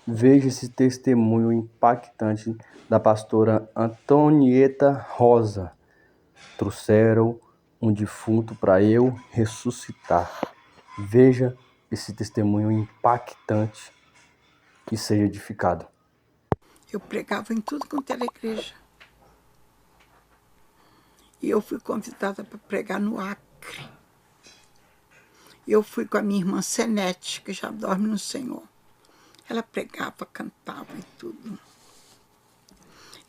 Veja esse testemunho impactante da pastora Antonieta Rosa. Trouxeram um defunto para eu ressuscitar. Veja esse testemunho impactante e seja edificado. Eu pregava em tudo quanto era igreja. E eu fui convidada para pregar no Acre. Eu fui com a minha irmã Senete, que já dorme no Senhor. Ela pregava, cantava e tudo.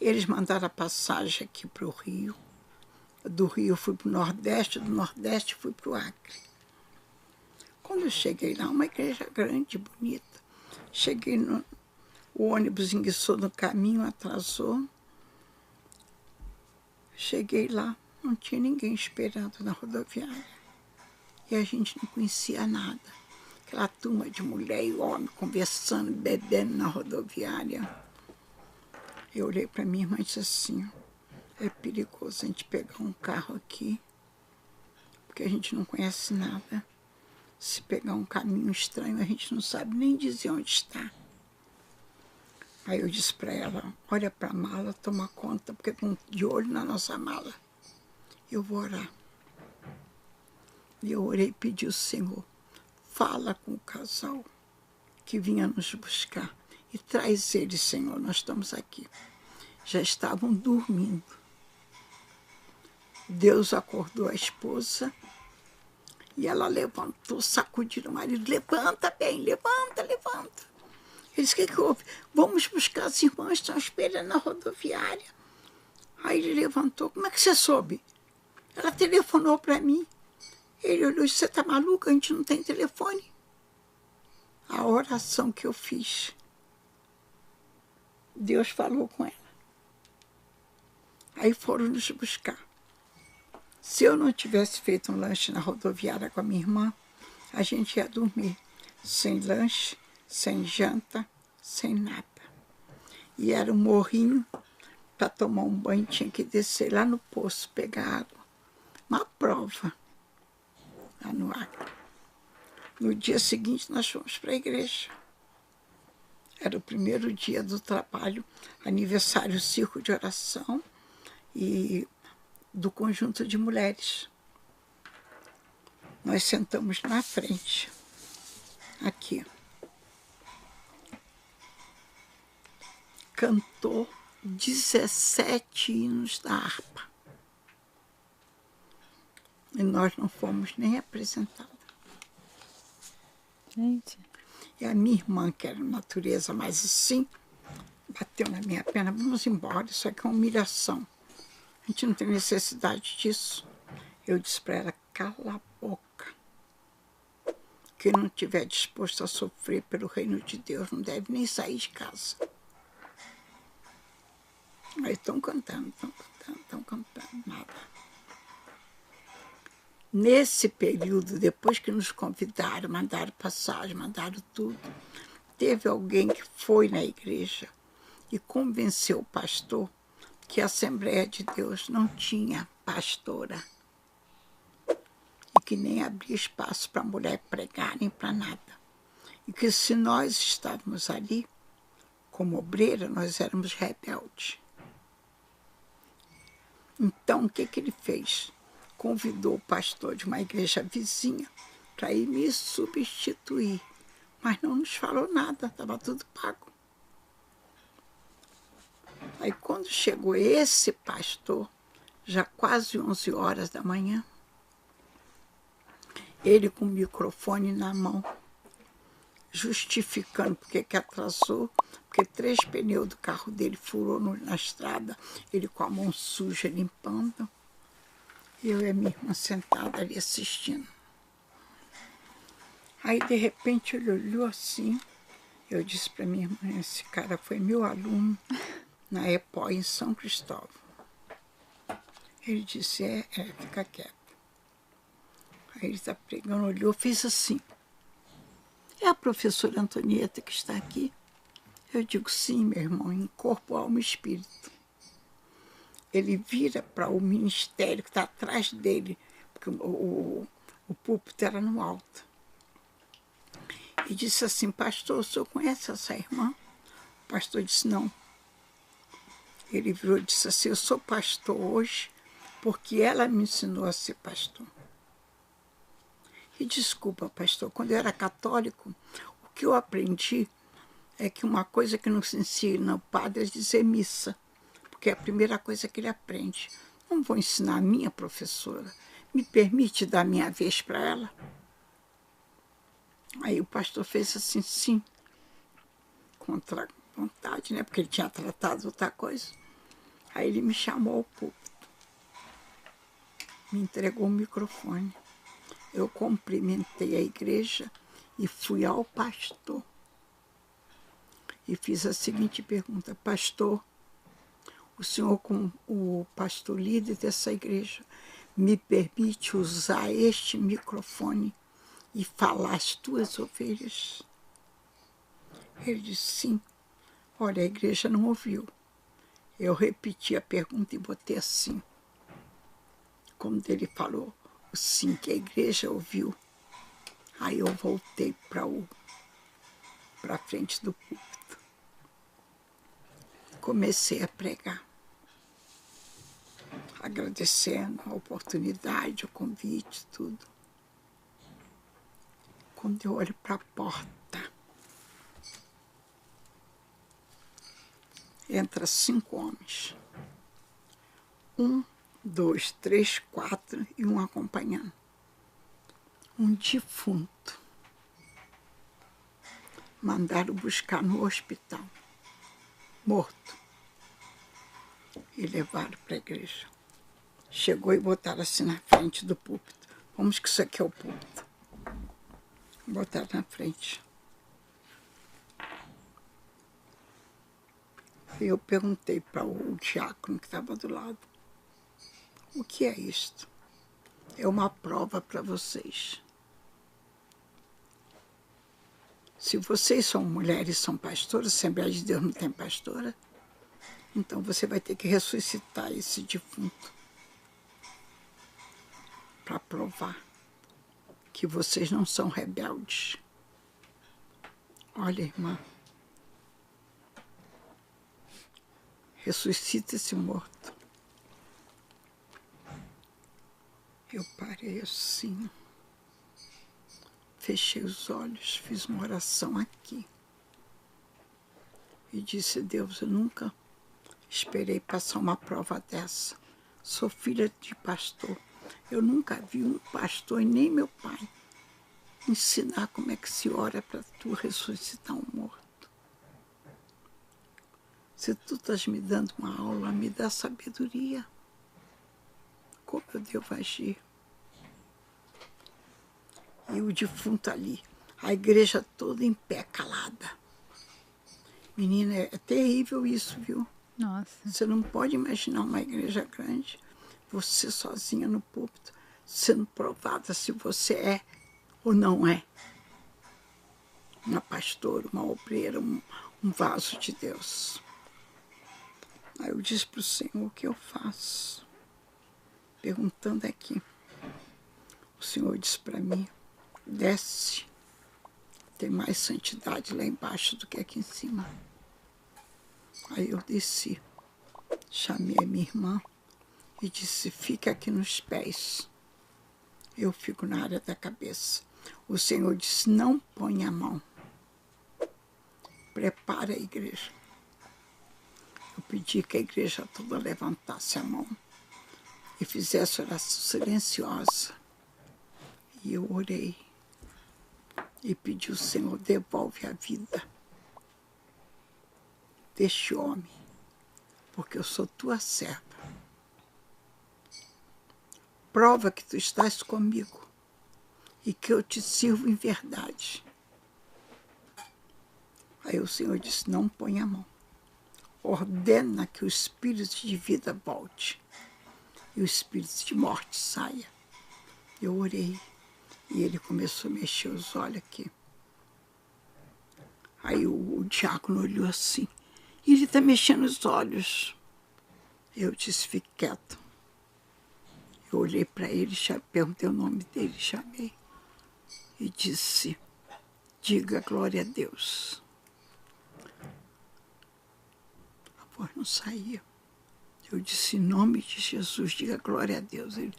Eles mandaram a passagem aqui para o Rio. Do Rio eu fui para o Nordeste, do Nordeste fui para o Acre. Quando eu cheguei lá, uma igreja grande, bonita. Cheguei o ônibus enguiçou no caminho, atrasou. Cheguei lá, não tinha ninguém esperando na rodoviária. E a gente não conhecia nada. Aquela turma de mulher e homem conversando, bebendo na rodoviária. Eu olhei para minha irmã e disse assim, é perigoso a gente pegar um carro aqui, porque a gente não conhece nada. Se pegar um caminho estranho, a gente não sabe nem dizer onde está. Aí eu disse para ela, olha para a mala, toma conta, porque estão de olho na nossa mala. Eu vou orar. E eu orei e pedi ao Senhor, fala com o casal que vinha nos buscar e traz eles, Senhor, nós estamos aqui. Já estavam dormindo. Deus acordou a esposa e ela levantou, sacudiu o marido, levanta bem, levanta, levanta. Ele disse, o que houve? Vamos buscar as irmãs, estão esperando na rodoviária. Aí ele levantou, como é que você soube? Ela telefonou para mim. Ele olhou e disse, você está maluca? A gente não tem telefone. A oração que eu fiz, Deus falou com ela. Aí foram nos buscar. Se eu não tivesse feito um lanche na rodoviária com a minha irmã, a gente ia dormir sem lanche, sem janta, sem nada. E era um morrinho, para tomar um banho tinha que descer lá no poço, pegar água. Uma prova, lá no Acre. No dia seguinte, nós fomos para a igreja. Era o primeiro dia do trabalho, aniversário, circo de oração e do conjunto de mulheres. Nós sentamos na frente, aqui. Cantou 17 hinos da harpa. E nós não fomos nem apresentados. Gente. E a minha irmã, que era natureza mais assim, bateu na minha perna, vamos embora, isso aqui é uma humilhação. A gente não tem necessidade disso. Eu disse para ela, cala a boca. Quem não estiver disposto a sofrer pelo reino de Deus não deve nem sair de casa. Aí estão cantando, nada. Nesse período, depois que nos convidaram, mandaram passagem, mandaram tudo, teve alguém que foi na igreja e convenceu o pastor que a Assembleia de Deus não tinha pastora e que nem abria espaço para a mulher pregar nem para nada. E que se nós estávamos ali, como obreira, nós éramos rebeldes. Então, o que ele fez? Convidou o pastor de uma igreja vizinha para ir me substituir. Mas não nos falou nada, estava tudo pago. Aí, quando chegou esse pastor, já quase 11 horas da manhã, ele com o microfone na mão, justificando porque que atrasou, porque 3 pneus do carro dele furou na estrada, ele com a mão suja limpando. Eu e a minha irmã sentada ali assistindo. Aí, de repente, ele olhou assim. Eu disse para minha irmã, esse cara foi meu aluno na EPO em São Cristóvão. Ele disse, fica quieto. Aí ele está pregando, olhou, fez assim. É a professora Antonieta que está aqui? Eu digo, sim, meu irmão, em corpo, alma e espírito. Ele vira para o ministério que está atrás dele, porque o púlpito era no alto. E disse assim, pastor, o senhor conhece essa irmã? pastor disse, não. Ele virou e disse assim, eu sou pastor hoje porque ela me ensinou a ser pastor. E desculpa, pastor, quando eu era católico, o que eu aprendi é que uma coisa que não se ensina o padre é dizer missa, porque é a primeira coisa que ele aprende. Não vou ensinar a minha professora. Me permite dar minha vez para ela? Aí o pastor fez assim, sim, contra vontade, né? Porque ele tinha tratado outra coisa. Aí ele me chamou ao púlpito, me entregou o microfone. Eu cumprimentei a igreja e fui ao pastor. E fiz a seguinte pergunta, pastor, o senhor, como o pastor líder dessa igreja, me permite usar este microfone e falar às tuas ovelhas? Ele disse, sim. Olha, a igreja não ouviu. Eu repeti a pergunta e botei assim. Quando ele falou o sim, que a igreja ouviu, aí eu voltei para a frente do púlpito. Comecei a pregar, agradecendo a oportunidade, o convite, tudo. Quando eu olho para a porta, entra 5 homens. 1, 2, 3, 4 e um acompanhando. Um defunto. Mandaram buscar no hospital, morto, e levaram para a igreja. Chegou e botaram assim na frente do púlpito. Vamos que isso aqui é o púlpito. Botaram na frente. E eu perguntei para o diácono que estava do lado, o que é isto? É uma prova para vocês. Se vocês são mulheres, são pastoras, Assembleia de Deus não tem pastora, então você vai ter que ressuscitar esse defunto para provar que vocês não são rebeldes. Olha, irmã, ressuscita esse morto. Eu parei assim, fechei os olhos, fiz uma oração aqui e disse, Deus, eu nunca esperei passar uma prova dessa. Sou filha de pastor. Eu nunca vi um pastor e nem meu pai ensinar como é que se ora para tu ressuscitar um morto. Se tu estás me dando uma aula, me dá sabedoria. Como eu devo agir? E o defunto ali, a igreja toda em pé, calada. Menina, é terrível isso, viu? Nossa. Você não pode imaginar uma igreja grande, você sozinha no púlpito, sendo provada se você é ou não é uma pastora, uma obreira, um vaso de Deus. Aí eu disse para o Senhor, o que eu faço? Perguntando aqui. O Senhor disse para mim, desce, tem mais santidade lá embaixo do que aqui em cima. Aí eu desci, chamei a minha irmã e disse, fica aqui nos pés. Eu fico na área da cabeça. O Senhor disse, não põe a mão. Prepara a igreja. Eu pedi que a igreja toda levantasse a mão e fizesse oração silenciosa. E eu orei e pedi ao Senhor, devolve a vida deste homem, porque eu sou tua serva. Prova que tu estás comigo e que eu te sirvo em verdade. Aí o Senhor disse, não põe a mão. Ordena que o espírito de vida volte e o espírito de morte saia. Eu orei e ele começou a mexer os olhos aqui. Aí o diácono olhou assim, e ele está mexendo os olhos. Eu disse, fique quieto. Eu olhei para ele, perguntei o nome dele, chamei e disse, diga glória a Deus. não saía. Eu disse, em nome de Jesus, diga glória a Deus. Ele,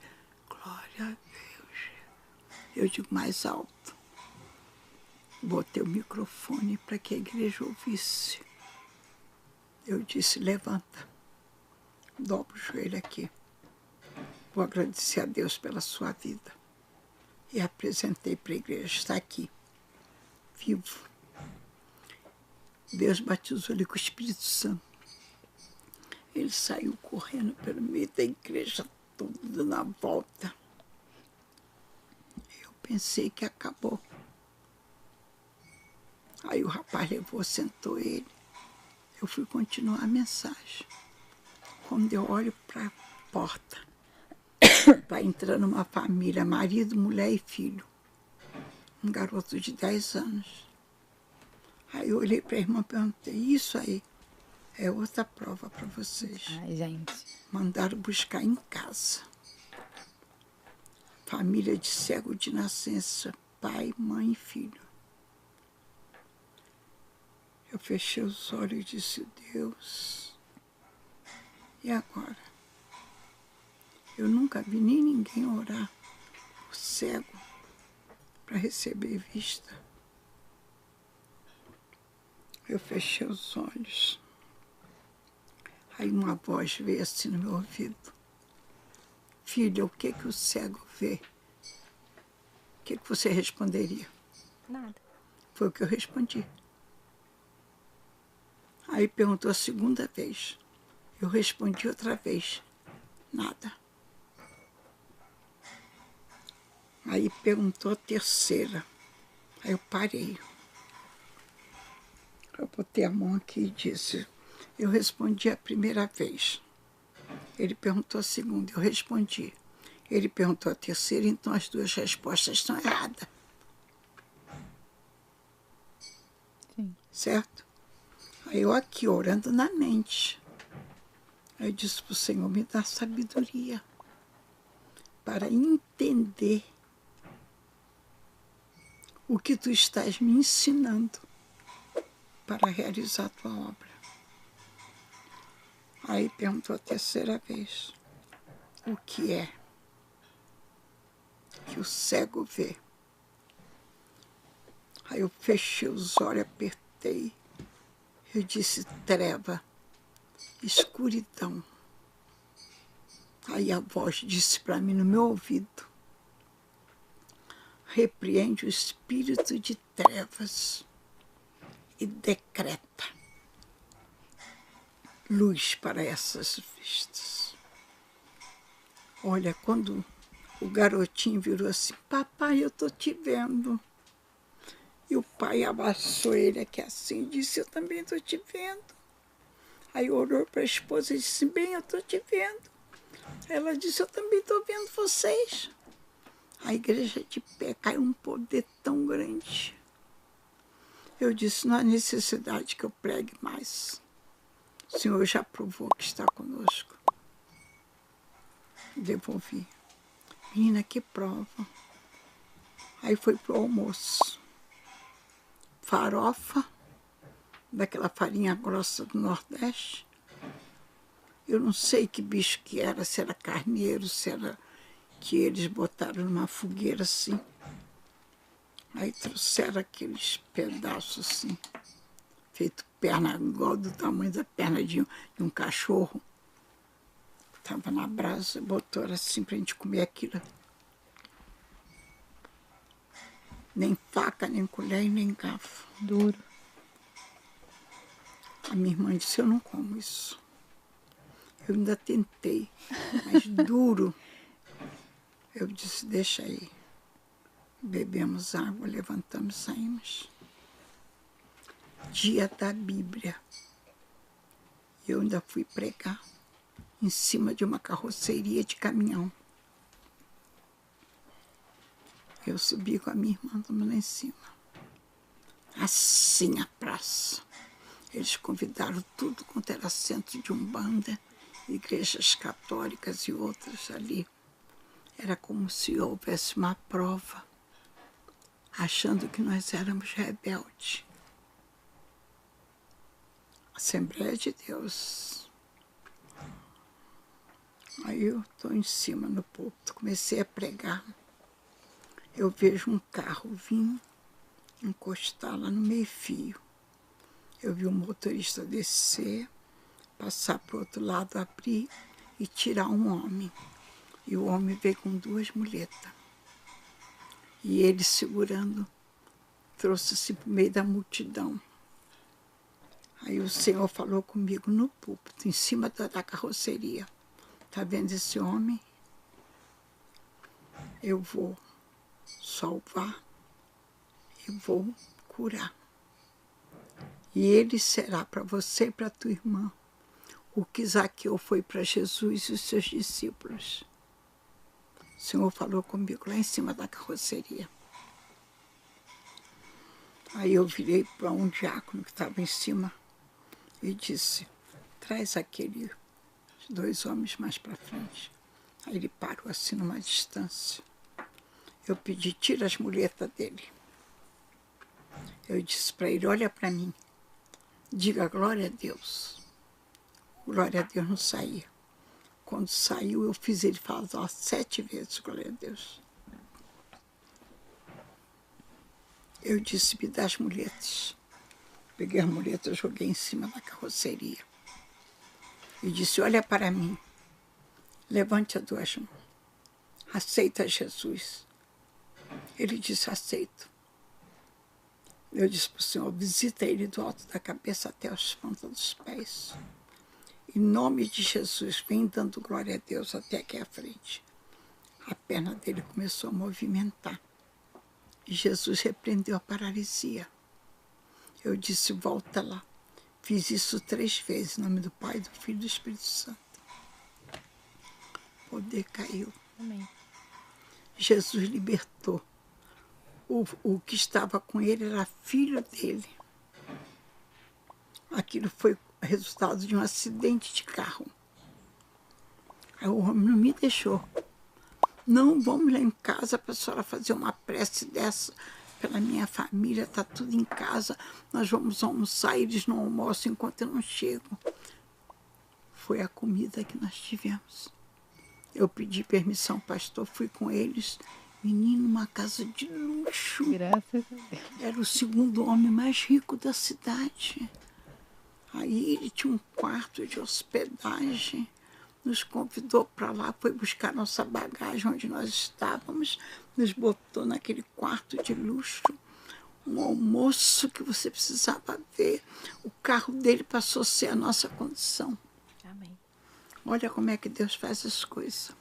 glória a Deus. Eu digo mais alto. Botei o microfone para que a igreja ouvisse. Eu disse, levanta, dobra o joelho aqui. Vou agradecer a Deus pela sua vida. E apresentei para a igreja, está aqui, vivo. Deus batizou ele com o Espírito Santo. Ele saiu correndo pelo meio da igreja toda, dando a volta. Eu pensei que acabou. Aí o rapaz levou, sentou ele. Eu fui continuar a mensagem. Quando eu olho para a porta, vai entrando uma família, marido, mulher e filho. Um garoto de 10 anos. Aí eu olhei para a irmã e perguntei, isso aí é outra prova para vocês. Ai, gente. Mandaram buscar em casa. Família de cego de nascença, pai, mãe e filho. Eu fechei os olhos e disse, Deus, e agora? Eu nunca vi nem ninguém orar por cego para receber vista. Eu fechei os olhos. Aí uma voz veio assim no meu ouvido. Filha, o que o cego vê? O que você responderia? Nada. Foi o que eu respondi. Aí perguntou a segunda vez. Eu respondi outra vez. Nada. Aí perguntou a terceira. Aí eu parei. Eu botei a mão aqui e disse, eu respondi a primeira vez. Ele perguntou a segunda, eu respondi. Ele perguntou a terceira, então as duas respostas estão erradas. Sim. Certo? Aí eu aqui, orando na mente. Aí eu disse para o Senhor, me dá sabedoria para entender o que tu estás me ensinando para realizar a tua obra. Aí perguntou a terceira vez, o que é que o cego vê? Aí eu fechei os olhos, apertei. Eu disse, treva, escuridão. Aí a voz disse para mim no meu ouvido, repreende o espírito de trevas e decreta luz para essas vistas. Olha, quando o garotinho virou assim, papai, eu estou te vendo. E o pai abraçou ele aqui assim e disse, eu também estou te vendo. Aí olhou para a esposa e disse, bem, eu estou te vendo. Ela disse, eu também estou vendo vocês. A igreja de pé, caiu um poder tão grande. Eu disse, não há necessidade que eu pregue mais. O Senhor já provou que está conosco. Devolvi. Menina, que prova. Aí foi pro almoço. Farofa, daquela farinha grossa do Nordeste. Eu não sei que bicho que era, se era carneiro, se era que eles botaram numa fogueira assim. Aí trouxeram aqueles pedaços assim, feito perna, igual do tamanho da perna de um cachorro. Estava na brasa, botou assim pra gente comer aquilo. Nem faca, nem colher, nem garfo. Duro. A minha irmã disse, eu não como isso. Eu ainda tentei, mas duro. Eu disse, deixa aí. Bebemos água, levantamos e saímos. Dia da Bíblia. Eu ainda fui pregar em cima de uma carroceria de caminhão. Eu subi com a minha irmã, estamos lá em cima. Assim a praça. Eles convidaram tudo quanto era centro de Umbanda, igrejas católicas e outras ali. Era como se houvesse uma prova, achando que nós éramos rebeldes. Assembleia de Deus, Aí eu estou em cima no púlpito, comecei a pregar. Eu vejo um carro vir encostar lá no meio-fio. Eu vi o motorista descer, passar para o outro lado, abrir e tirar um homem. E o homem veio com 2 muletas. E ele segurando, trouxe-se para o meio da multidão. Aí o Senhor falou comigo no púlpito, em cima da carroceria. Está vendo esse homem? Eu vou salvar e vou curar. E ele será para você e para tua irmã o que Zaqueu foi para Jesus e os seus discípulos. O Senhor falou comigo lá em cima da carroceria. Aí eu virei para um diácono que estava em cima e disse, traz aqueles 2 homens mais para frente. Aí ele parou assim numa distância. Eu pedi, tira as muletas dele. Eu disse para ele, olha para mim, diga glória a Deus. Glória a Deus não saía. Quando saiu, eu fiz ele falar 7 vezes, glória a Deus. Eu disse, me dá as muletas. Peguei as muletas, joguei em cima da carroceria. E disse, olha para mim, levante as 2 mãos. Aceita Jesus. Ele disse, aceito. Eu disse para o Senhor, visita ele do alto da cabeça até as pontas dos pés. Em nome de Jesus, vem dando glória a Deus até aqui à frente. A perna dele começou a movimentar. E Jesus repreendeu a paralisia. Eu disse, volta lá. Fiz isso 3 vezes, em nome do Pai, do Filho e do Espírito Santo. O poder caiu. Amém. Jesus libertou. O que estava com ele era filho dele. Aquilo foi resultado de um acidente de carro. Aí o homem não me deixou. Não, vamos lá em casa para a senhora fazer uma prece dessa pela minha família, está tudo em casa, nós vamos almoçar, eles não almoçam enquanto eu não chego. Foi a comida que nós tivemos. Eu pedi permissão, pastor, fui com eles. Menino, uma casa de luxo. Graças a Deus. Era o 2º homem mais rico da cidade. Aí ele tinha um quarto de hospedagem, nos convidou para lá, foi buscar nossa bagagem onde nós estávamos, nos botou naquele quarto de luxo, um almoço que você precisava ver. O carro dele passou a ser a nossa condição. Amém. Olha como é que Deus faz as coisas.